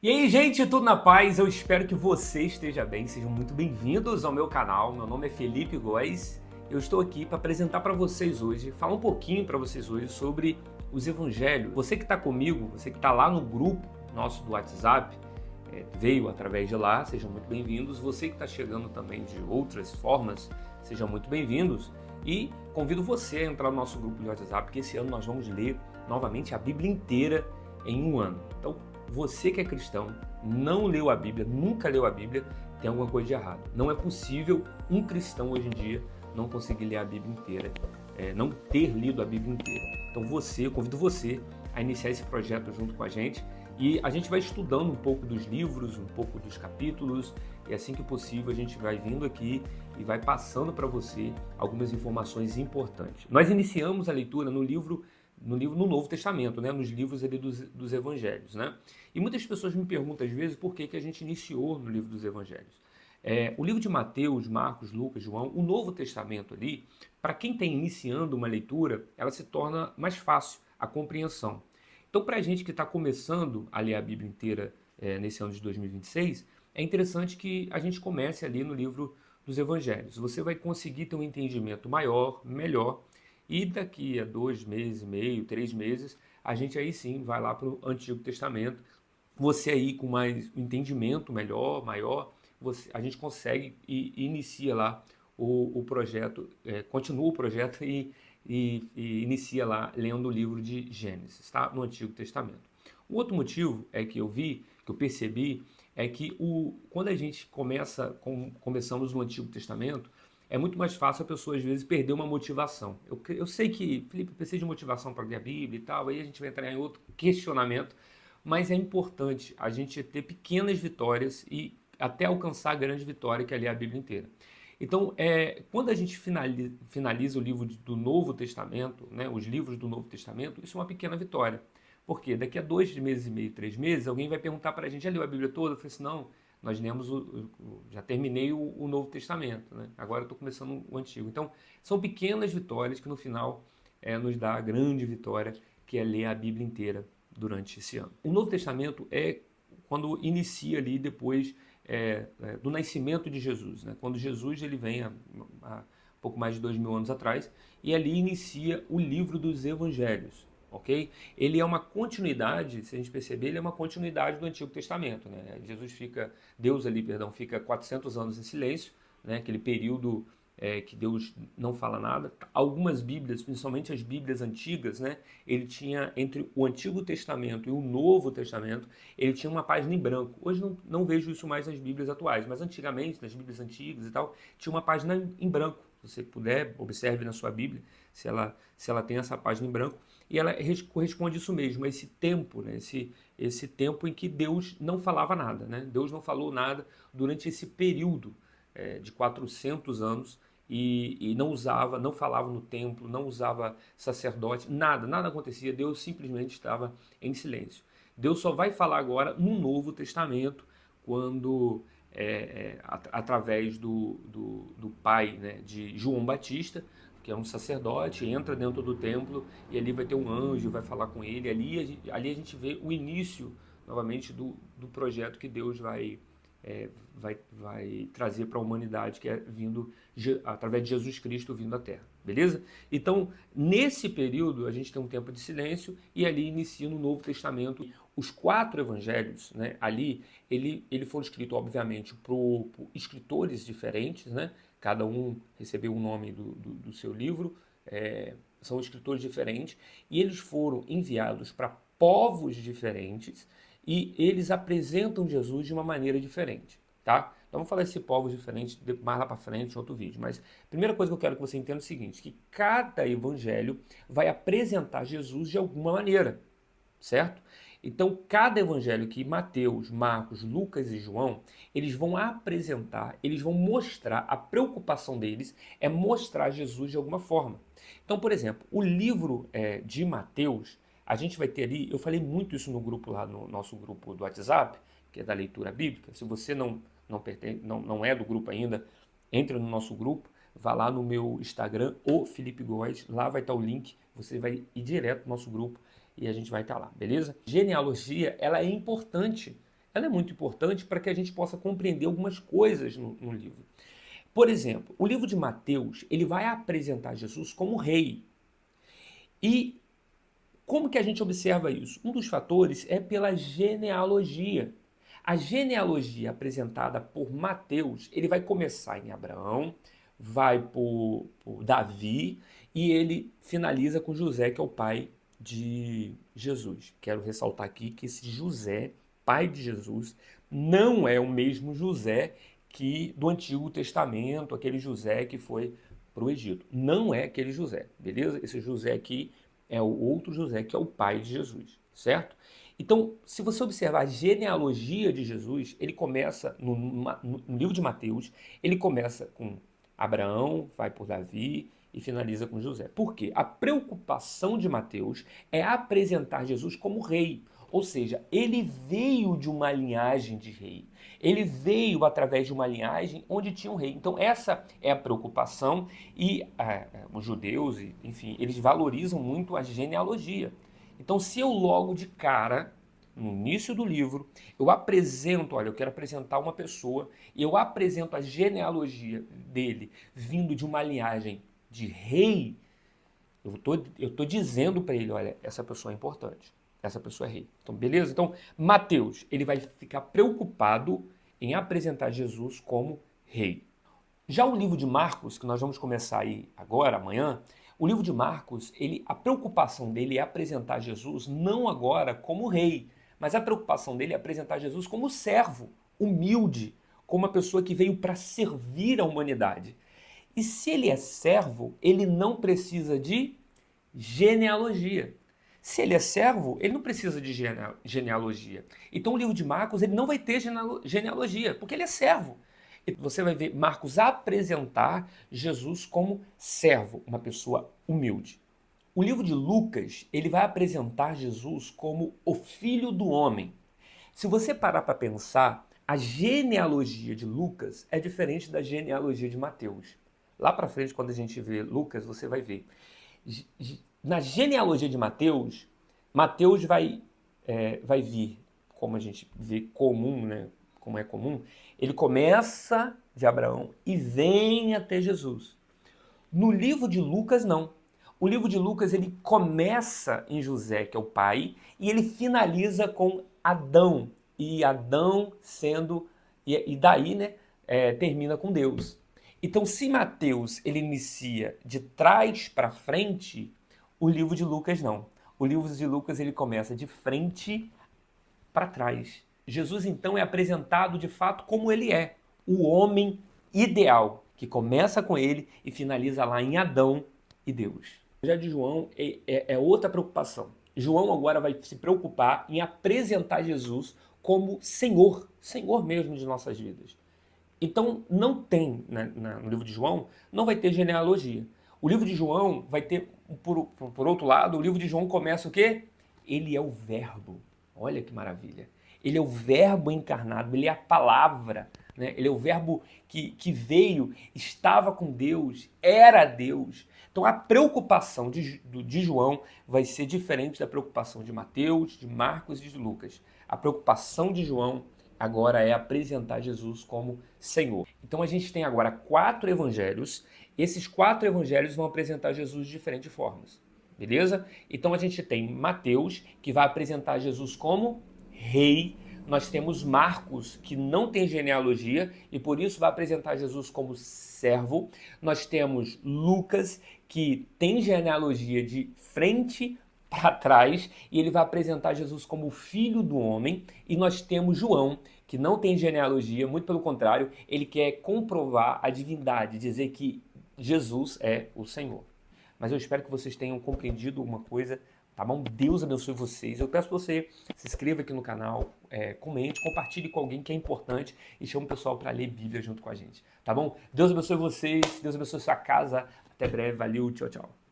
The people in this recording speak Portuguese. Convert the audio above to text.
E aí, gente, tudo na paz? Eu espero que você esteja bem. Sejam muito bem-vindos ao meu canal. Meu nome é Felipe Góes. Eu estou aqui para apresentar para vocês hoje, falar um pouquinho para vocês hoje sobre os evangelhos. Você que está comigo, você que está lá no grupo nosso do WhatsApp, veio através de lá, sejam muito bem-vindos. Você que está chegando também de outras formas, sejam muito bem-vindos. E convido você a entrar no nosso grupo de WhatsApp, porque esse ano nós vamos ler novamente a Bíblia inteira em um ano. Então, você que é cristão, não leu a Bíblia, nunca leu a Bíblia, tem alguma coisa de errado. Não é possível um cristão hoje em dia não conseguir ler a Bíblia inteira, não ter lido a Bíblia inteira. Então eu convido você a iniciar esse projeto junto com a gente e a gente vai estudando um pouco dos livros, um pouco dos capítulos e assim que possível a gente vai vindo aqui e vai passando para você algumas informações importantes. Nós iniciamos a leitura no Novo Testamento, né? Nos livros ali dos Evangelhos, né? E muitas pessoas me perguntam às vezes por que a gente iniciou no livro dos Evangelhos. O livro de Mateus, Marcos, Lucas, João, o Novo Testamento ali, para quem está iniciando uma leitura, ela se torna mais fácil a compreensão. Então, para a gente que está começando a ler a Bíblia inteira nesse ano de 2026, é interessante que a gente comece ali no livro dos Evangelhos. Você vai conseguir ter um entendimento maior, melhor, e daqui a 2 meses e meio, 3 meses, a gente aí sim vai lá para o Antigo Testamento. Você aí com mais um entendimento melhor, maior, a gente consegue e inicia lá o projeto, continua o projeto e inicia lá lendo o livro de Gênesis, tá? No Antigo Testamento. Um outro motivo que eu percebi, é que quando a gente começamos no Antigo Testamento, é muito mais fácil a pessoa, às vezes, perder uma motivação. Eu sei que, Felipe, precisa de motivação para ler a Bíblia e tal, aí a gente vai entrar em outro questionamento, mas é importante a gente ter pequenas vitórias e até alcançar a grande vitória, que é ler a Bíblia inteira. Então, quando a gente finaliza o livro do Novo Testamento, né, os livros do Novo Testamento, isso é uma pequena vitória. Porque daqui a 2 meses e meio, 3 meses, alguém vai perguntar para a gente, já leu a Bíblia toda? Eu falei assim, não, nós lemos, já terminei o Novo Testamento, né? Agora eu estou começando o Antigo. Então, são pequenas vitórias que no final nos dá a grande vitória, que é ler a Bíblia inteira durante esse ano. O Novo Testamento é quando inicia ali depois do nascimento de Jesus, né? Quando Jesus ele vem há pouco mais de 2000 anos atrás, e ali inicia o livro dos Evangelhos. Okay? Ele é uma continuidade, se a gente perceber, ele é uma continuidade do Antigo Testamento, né? Deus ali, perdão, fica 400 anos em silêncio, né? Aquele período que Deus não fala nada. Algumas Bíblias, principalmente as Bíblias antigas, né? Ele tinha, entre o Antigo Testamento e o Novo Testamento, ele tinha uma página em branco. Hoje não vejo isso mais nas Bíblias atuais, mas antigamente, nas Bíblias antigas e tal, tinha uma página em branco. Se você puder, observe na sua Bíblia se ela tem essa página em branco. E ela corresponde isso mesmo, a esse tempo, né? esse tempo em que Deus não falava nada, né? Deus não falou nada durante esse período de 400 anos e não falava no templo, não usava sacerdote, nada acontecia, Deus simplesmente estava em silêncio. Deus só vai falar agora no Novo Testamento, quando através do pai, né, de João Batista, que é um sacerdote, entra dentro do templo e ali vai ter um anjo, vai falar com ele. Ali a gente vê o início, novamente, do projeto que Deus vai trazer para a humanidade, que é vindo através de Jesus Cristo vindo à Terra. Beleza? Então, nesse período, a gente tem um tempo de silêncio e ali inicia no Novo Testamento. Os 4 evangelhos, né, ali, ele foram escritos, obviamente, por escritores diferentes, né? Cada um recebeu o nome do seu livro, são escritores diferentes, e eles foram enviados para povos diferentes e eles apresentam Jesus de uma maneira diferente, tá? Então vamos falar desse povos diferentes mais lá para frente em outro vídeo, mas a primeira coisa que eu quero que você entenda é o seguinte, que cada evangelho vai apresentar Jesus de alguma maneira, certo? Então, cada evangelho que Mateus, Marcos, Lucas e João, eles vão apresentar, eles vão mostrar, a preocupação deles é mostrar Jesus de alguma forma. Então, por exemplo, o livro de Mateus, a gente vai ter ali, eu falei muito isso no grupo lá, no nosso grupo do WhatsApp, que é da leitura bíblica. Se você não é do grupo ainda, entre no nosso grupo, vá lá no meu Instagram, o Felipe Góes, lá vai estar o link, você vai ir direto no nosso grupo, e a gente vai estar lá, beleza? Genealogia, ela é importante ela é muito importante para que a gente possa compreender algumas coisas no livro. Por exemplo, o livro de Mateus, ele vai apresentar Jesus como rei. E como que a gente observa isso? Um dos fatores é pela genealogia. A genealogia apresentada por Mateus, ele vai começar em Abraão, vai por Davi e ele finaliza com José, que é o pai de Jesus. Quero ressaltar aqui que esse José, pai de Jesus, não é o mesmo José que do Antigo Testamento, aquele José que foi para o Egito. Não é aquele José, beleza? Esse José aqui é o outro José, que é o pai de Jesus, certo? Então, se você observar a genealogia de Jesus, ele começa, no livro de Mateus, ele começa com Abraão, vai por Davi e finaliza com José. Por quê? A preocupação de Mateus é apresentar Jesus como rei, ou seja, ele veio de uma linhagem de rei. Ele veio através de uma linhagem onde tinha um rei. Então essa é a preocupação e os judeus, enfim, eles valorizam muito a genealogia. Então se eu logo de cara, no início do livro, eu apresento, olha, eu quero apresentar uma pessoa e eu apresento a genealogia dele vindo de uma linhagem de rei, eu tô dizendo para ele, olha, essa pessoa é importante. Essa pessoa é rei. Então, beleza? Então, Mateus, ele vai ficar preocupado em apresentar Jesus como rei. Já o livro de Marcos, que nós vamos começar aí agora, amanhã, o livro de Marcos, a preocupação dele é apresentar Jesus não agora como rei, mas a preocupação dele é apresentar Jesus como servo, humilde, como uma pessoa que veio para servir a humanidade. E se ele é servo, ele não precisa de genealogia. Se ele é servo, ele não precisa de genealogia. Então o livro de Marcos ele não vai ter genealogia, porque ele é servo. E você vai ver Marcos apresentar Jesus como servo, uma pessoa humilde. O livro de Lucas, ele vai apresentar Jesus como o filho do homem. Se você parar para pensar, a genealogia de Lucas é diferente da genealogia de Mateus. Lá para frente, quando a gente vê Lucas, você vai ver. Na genealogia de Mateus, Mateus vai vir, como a gente vê comum, né? Como é comum, ele começa de Abraão e vem até Jesus. No livro de Lucas, não. O livro de Lucas, ele começa em José, que é o pai, e ele finaliza com Adão. E Adão sendo... E daí, né, termina com Deus. Então, se Mateus, ele inicia de trás para frente, o livro de Lucas não. O livro de Lucas, ele começa de frente para trás. Jesus, então, é apresentado de fato como ele é, o homem ideal, que começa com ele e finaliza lá em Adão e Deus. Já de João é outra preocupação. João agora vai se preocupar em apresentar Jesus como Senhor, Senhor mesmo de nossas vidas. Então, não tem, no livro de João, não vai ter genealogia. O livro de João vai ter, por outro lado, o livro de João começa o quê? Ele é o verbo. Olha que maravilha. Ele é o verbo encarnado, ele é a palavra, né? Ele é o verbo que veio, estava com Deus, era Deus. Então a preocupação de João vai ser diferente da preocupação de Mateus, de Marcos e de Lucas. A preocupação de João agora é apresentar Jesus como Senhor. Então a gente tem agora 4 evangelhos. Esses 4 evangelhos vão apresentar Jesus de diferentes formas, beleza? Então a gente tem Mateus, que vai apresentar Jesus como rei. Nós temos Marcos, que não tem genealogia e por isso vai apresentar Jesus como servo. Nós temos Lucas, que tem genealogia de frente para trás e ele vai apresentar Jesus como filho do homem. E nós temos João, que não tem genealogia, muito pelo contrário, ele quer comprovar a divindade, dizer que Jesus é o Senhor. Mas eu espero que vocês tenham compreendido uma coisa, tá bom? Deus abençoe vocês. Eu peço que você se inscreva aqui no canal, comente, compartilhe com alguém que é importante e chame o pessoal para ler Bíblia junto com a gente, tá bom? Deus abençoe vocês, Deus abençoe sua casa. Até breve, valeu, tchau, tchau.